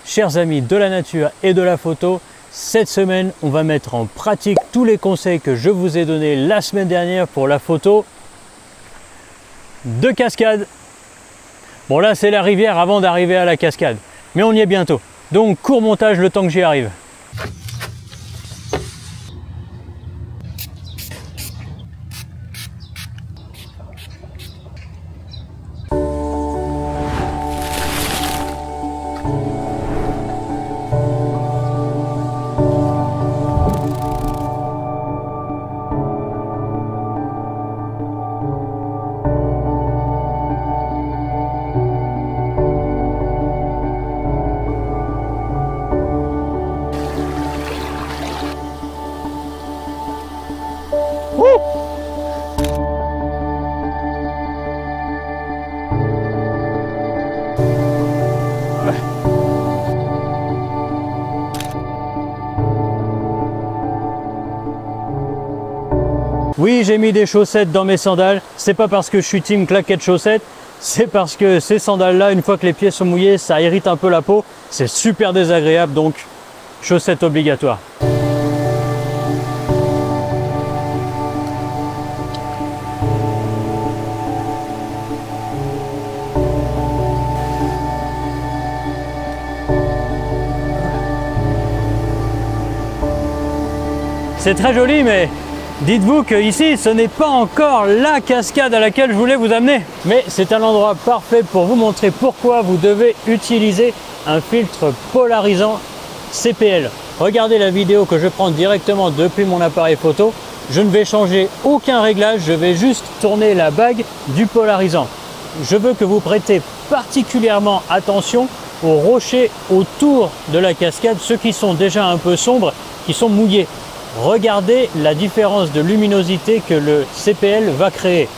Chers amis de la nature et de la photo, cette semaine, on va mettre en pratique tous les conseils que je vous ai donnés la semaine dernière pour la photo de cascade. Bon là, c'est la rivière avant d'arriver à la cascade, mais on y est bientôt. Donc, court montage le temps que j'y arrive. Oui, j'ai mis des chaussettes dans mes sandales. C'est pas parce que je suis team claquettes chaussettes, c'est parce que ces sandales-là, une fois que les pieds sont mouillés, ça irrite un peu la peau. C'est super désagréable, donc chaussettes obligatoires. C'est très joli, mais dites-vous que ici, ce n'est pas encore la cascade à laquelle je voulais vous amener. Mais c'est un endroit parfait pour vous montrer pourquoi vous devez utiliser un filtre polarisant CPL. Regardez la vidéo que je prends directement depuis mon appareil photo. Je ne vais changer aucun réglage, je vais juste tourner la bague du polarisant. Je veux que vous prêtez particulièrement attention aux rochers autour de la cascade, ceux qui sont déjà un peu sombres, qui sont mouillés. Regardez la différence de luminosité que le CPL va créer.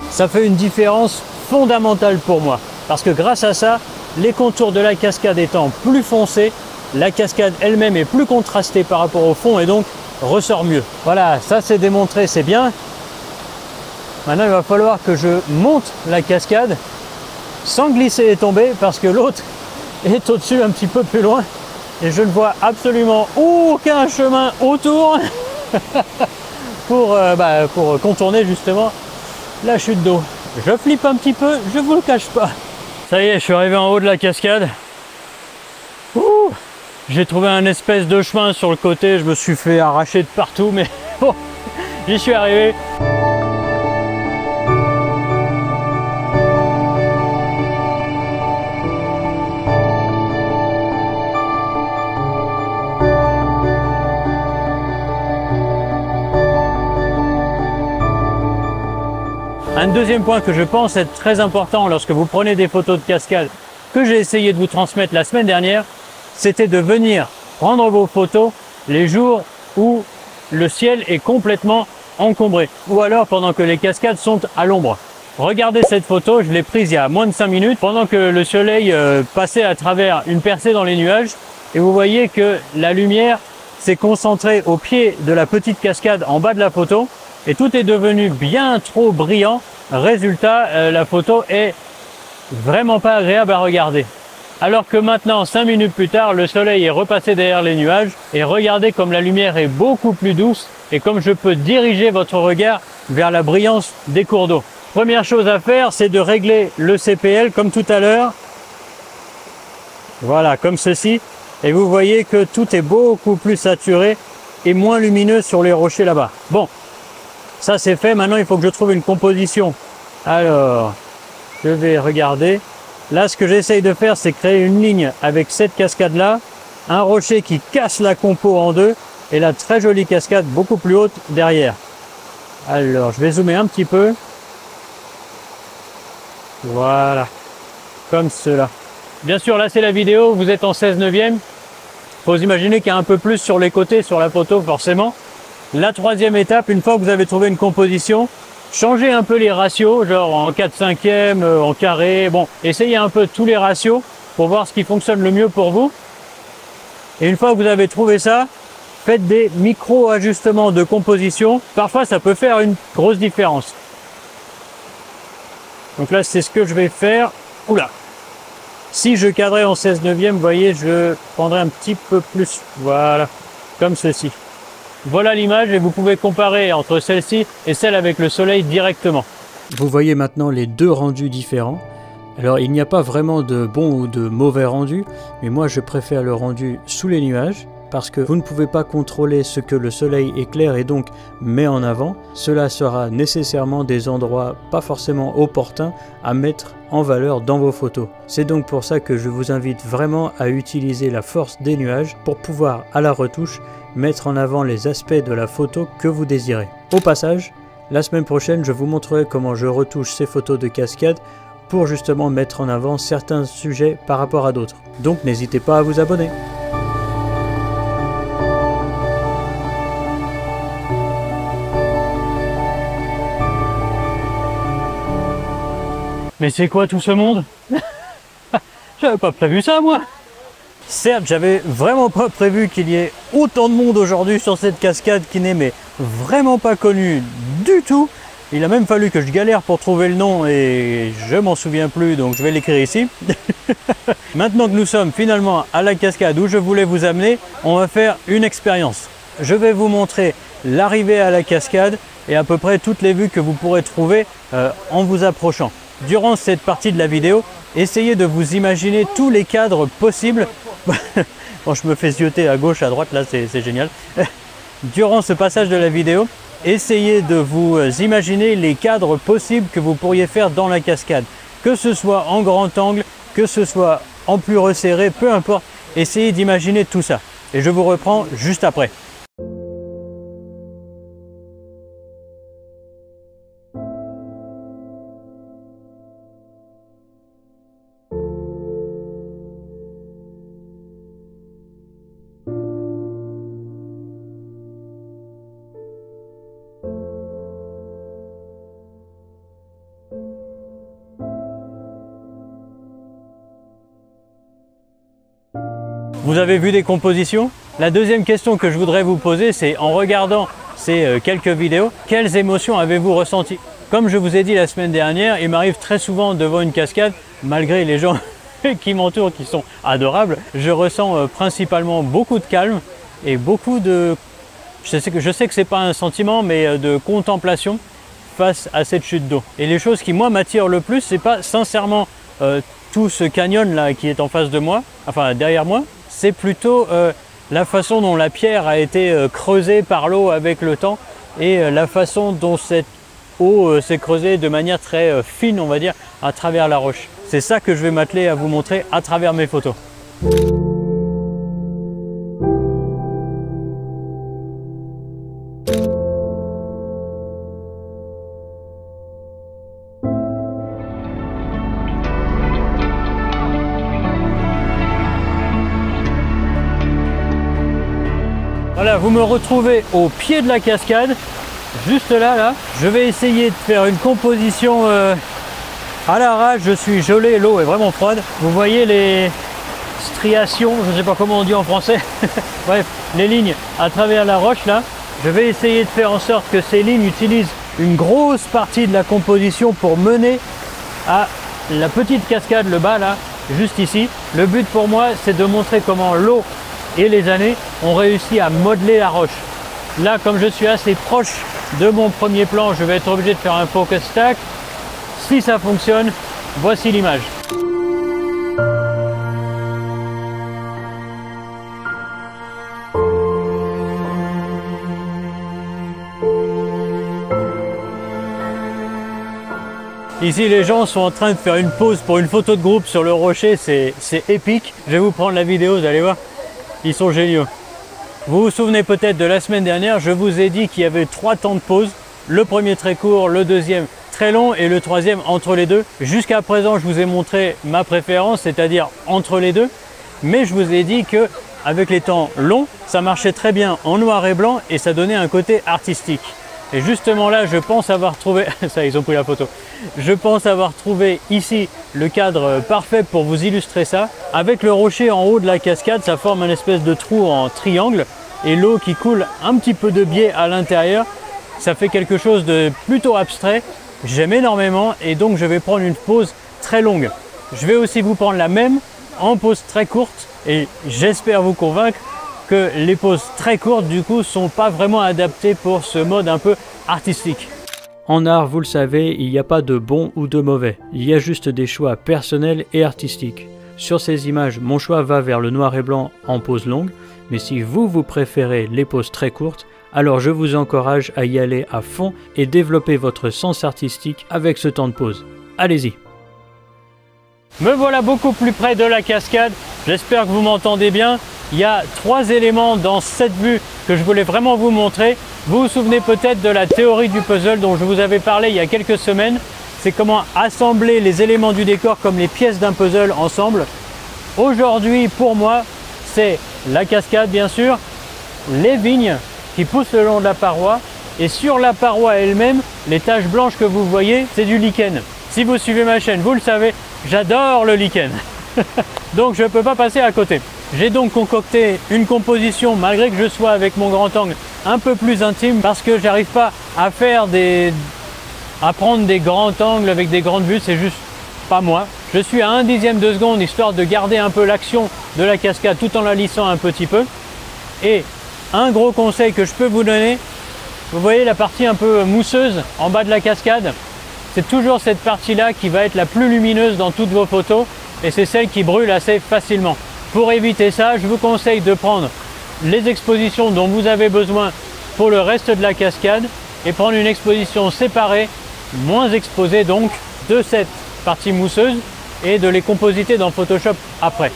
Ça fait une différence fondamentale pour moi, parce que grâce à ça, les contours de la cascade étant plus foncés, la cascade elle-même est plus contrastée par rapport au fond et donc ressort mieux. Voilà, ça c'est démontré, c'est bien. Maintenant, il va falloir que je monte la cascade sans glisser et tomber parce que l'autre est au-dessus un petit peu plus loin et je ne vois absolument aucun chemin autour pour contourner justement la chute d'eau. Je flippe un petit peu, je vous le cache pas. Ça y est, je suis arrivé en haut de la cascade. J'ai trouvé un espèce de chemin sur le côté, je me suis fait arracher de partout, mais bon, j'y suis arrivé. Un deuxième point que je pense être très important lorsque vous prenez des photos de cascade, que j'ai essayé de vous transmettre la semaine dernière, c'était de venir prendre vos photos les jours où le ciel est complètement encombré ou alors pendant que les cascades sont à l'ombre. Regardez cette photo, je l'ai prise il y a moins de 5 minutes pendant que le soleil passait à travers une percée dans les nuages et vous voyez que la lumière s'est concentrée au pied de la petite cascade en bas de la photo. Et tout est devenu bien trop brillant. Résultat, la photo est vraiment pas agréable à regarder. Alors que maintenant, 5 minutes plus tard, le soleil est repassé derrière les nuages. Et regardez comme la lumière est beaucoup plus douce et comme je peux diriger votre regard vers la brillance des cours d'eau. Première chose à faire, c'est de régler le CPL comme tout à l'heure. Voilà, comme ceci. Et vous voyez que tout est beaucoup plus saturé et moins lumineux sur les rochers là-bas. Bon. Ça c'est fait, maintenant il faut que je trouve une composition. Alors, je vais regarder. Là, ce que j'essaye de faire, c'est créer une ligne avec cette cascade-là, un rocher qui casse la compo en deux, et la très jolie cascade beaucoup plus haute derrière. Alors, je vais zoomer un petit peu. Voilà, comme cela. Bien sûr, là c'est la vidéo, vous êtes en 16/9. Faut imaginer qu'il y a un peu plus sur les côtés, sur la photo forcément. La troisième étape, une fois que vous avez trouvé une composition, changez un peu les ratios, genre en 4/5, en carré. Bon, essayez un peu tous les ratios pour voir ce qui fonctionne le mieux pour vous. Et une fois que vous avez trouvé ça, faites des micro-ajustements de composition. Parfois, ça peut faire une grosse différence. Donc là, c'est ce que je vais faire. Oula! Si je cadrais en 16/9, vous voyez, je prendrai un petit peu plus. Voilà, comme ceci. Voilà l'image et vous pouvez comparer entre celle-ci et celle avec le soleil directement. Vous voyez maintenant les deux rendus différents. Alors il n'y a pas vraiment de bon ou de mauvais rendu, mais moi je préfère le rendu sous les nuages parce que vous ne pouvez pas contrôler ce que le soleil éclaire et donc met en avant. Cela sera nécessairement des endroits pas forcément opportuns à mettre en valeur dans vos photos. C'est donc pour ça que je vous invite vraiment à utiliser la force des nuages pour pouvoir à la retouche mettre en avant les aspects de la photo que vous désirez. Au passage, la semaine prochaine je vous montrerai comment je retouche ces photos de cascade pour justement mettre en avant certains sujets par rapport à d'autres. Donc n'hésitez pas à vous abonner. Mais c'est quoi tout ce monde? J'avais pas prévu ça moi. Certes, j'avais vraiment pas prévu qu'il y ait autant de monde aujourd'hui sur cette cascade qui n'est mais vraiment pas connue du tout. Il a même fallu que je galère pour trouver le nom et je m'en souviens plus, donc je vais l'écrire ici. Maintenant que nous sommes finalement à la cascade où je voulais vous amener, on va faire une expérience. Je vais vous montrer l'arrivée à la cascade et à peu près toutes les vues que vous pourrez trouver en vous approchant. Durant cette partie de la vidéo, essayez de vous imaginer tous les cadres possibles. Bon, je me fais zioter à gauche, à droite, là c'est génial. Durant ce passage de la vidéo, essayez de vous imaginer les cadres possibles que vous pourriez faire dans la cascade. Que ce soit en grand angle, que ce soit en plus resserré, peu importe, essayez d'imaginer tout ça. Et je vous reprends juste après. Vous avez vu des compositions? La deuxième question que je voudrais vous poser, c'est en regardant ces quelques vidéos, quelles émotions avez-vous ressenties? Comme je vous ai dit la semaine dernière, il m'arrive très souvent devant une cascade, malgré les gens qui m'entourent, qui sont adorables, je ressens principalement beaucoup de calme et beaucoup de... Je sais que c'est pas un sentiment, mais de contemplation face à cette chute d'eau. Et les choses qui, moi, m'attirent le plus, c'est pas sincèrement tout ce canyon là qui est en face de moi, enfin derrière moi, c'est plutôt la façon dont la pierre a été creusée par l'eau avec le temps et la façon dont cette eau s'est creusée de manière très fine, on va dire, à travers la roche. C'est ça que je vais m'atteler à vous montrer à travers mes photos. Voilà, vous me retrouvez au pied de la cascade, juste là. Je vais essayer de faire une composition à l'arrache. Je suis gelé, l'eau est vraiment froide. Vous voyez les striations, je ne sais pas comment on dit en français. Bref, les lignes à travers la roche là. Je vais essayer de faire en sorte que ces lignes utilisent une grosse partie de la composition pour mener à la petite cascade, le bas là, juste ici. Le but pour moi, c'est de montrer comment l'eau et les années ont réussi à modeler la roche. Là, comme je suis assez proche de mon premier plan, je vais être obligé de faire un focus stack. Si ça fonctionne, voici l'image. Ici, les gens sont en train de faire une pause pour une photo de groupe sur le rocher, c'est épique. Je vais vous prendre la vidéo, vous allez voir. Ils sont géniaux. Vous vous souvenez peut-être de la semaine dernière, je vous ai dit qu'il y avait 3 temps de pause. Le premier très court, le deuxième très long et le troisième entre les deux. Jusqu'à présent, je vous ai montré ma préférence, c'est-à-dire entre les deux. Mais je vous ai dit que avec les temps longs, ça marchait très bien en noir et blanc et ça donnait un côté artistique. Et justement là, je pense avoir trouvé, ça ils ont pris la photo, je pense avoir trouvé ici le cadre parfait pour vous illustrer ça. Avec le rocher en haut de la cascade, ça forme une espèce de trou en triangle et l'eau qui coule un petit peu de biais à l'intérieur. Ça fait quelque chose de plutôt abstrait. J'aime énormément et donc je vais prendre une pause très longue. Je vais aussi vous prendre la même en pause très courte et j'espère vous convaincre que les poses très courtes du coup sont pas vraiment adaptées pour ce mode un peu artistique. En art, vous le savez, il n'y a pas de bon ou de mauvais. Il y a juste des choix personnels et artistiques. Sur ces images, mon choix va vers le noir et blanc en pose longue, mais si vous préférez les poses très courtes, alors je vous encourage à y aller à fond et développer votre sens artistique avec ce temps de pause. Allez-y! Me voilà beaucoup plus près de la cascade, j'espère que vous m'entendez bien. Il y a 3 éléments dans cette vue que je voulais vraiment vous montrer. Vous vous souvenez peut-être de la théorie du puzzle dont je vous avais parlé il y a quelques semaines. C'est comment assembler les éléments du décor comme les pièces d'un puzzle ensemble. Aujourd'hui, pour moi, c'est la cascade bien sûr, les vignes qui poussent le long de la paroi et sur la paroi elle-même, les taches blanches que vous voyez, c'est du lichen. Si vous suivez ma chaîne, vous le savez, j'adore le lichen. Donc je ne peux pas passer à côté. J'ai donc concocté une composition, malgré que je sois avec mon grand angle, un peu plus intime parce que j'arrive pas à prendre des grands angles avec des grandes vues, c'est juste pas moi. Je suis à 1/10 de seconde histoire de garder un peu l'action de la cascade tout en la lissant un petit peu. Et un gros conseil que je peux vous donner, vous voyez la partie un peu mousseuse en bas de la cascade, c'est toujours cette partie-là qui va être la plus lumineuse dans toutes vos photos et c'est celle qui brûle assez facilement. Pour éviter ça, je vous conseille de prendre les expositions dont vous avez besoin pour le reste de la cascade et prendre une exposition séparée, moins exposée donc, de cette partie mousseuse et de les compositer dans Photoshop après.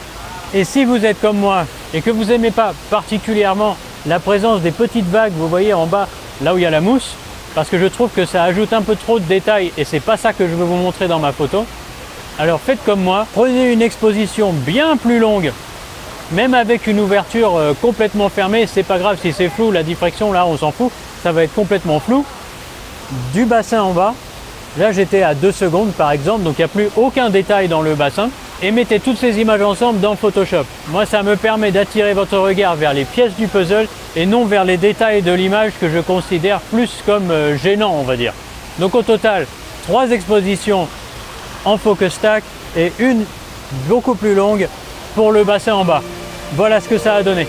Et si vous êtes comme moi et que vous n'aimez pas particulièrement la présence des petites vagues, vous voyez en bas, là où il y a la mousse, parce que je trouve que ça ajoute un peu trop de détails et c'est pas ça que je veux vous montrer dans ma photo, alors faites comme moi, prenez une exposition bien plus longue, même avec une ouverture complètement fermée, c'est pas grave si c'est flou, la diffraction là on s'en fout, ça va être complètement flou. Du bassin en bas, là j'étais à 2 secondes par exemple, donc il n'y a plus aucun détail dans le bassin. Et mettez toutes ces images ensemble dans Photoshop. Moi ça me permet d'attirer votre regard vers les pièces du puzzle et non vers les détails de l'image que je considère plus comme gênants on va dire. Donc au total, 3 expositions en focus stack et une beaucoup plus longue pour le bassin en bas. Voilà ce que ça a donné.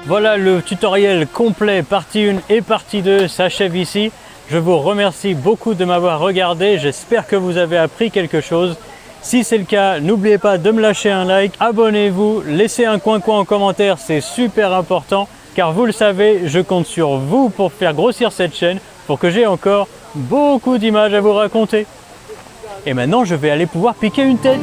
Voilà, le tutoriel complet partie 1 et partie 2 s'achève ici. Je vous remercie beaucoup de m'avoir regardé, j'espère que vous avez appris quelque chose. Si c'est le cas, n'oubliez pas de me lâcher un like, abonnez-vous, laissez un coin en commentaire, c'est super important. Car vous le savez, je compte sur vous pour faire grossir cette chaîne, pour que j'ai encore beaucoup d'images à vous raconter. Et maintenant, je vais aller pouvoir piquer une tête.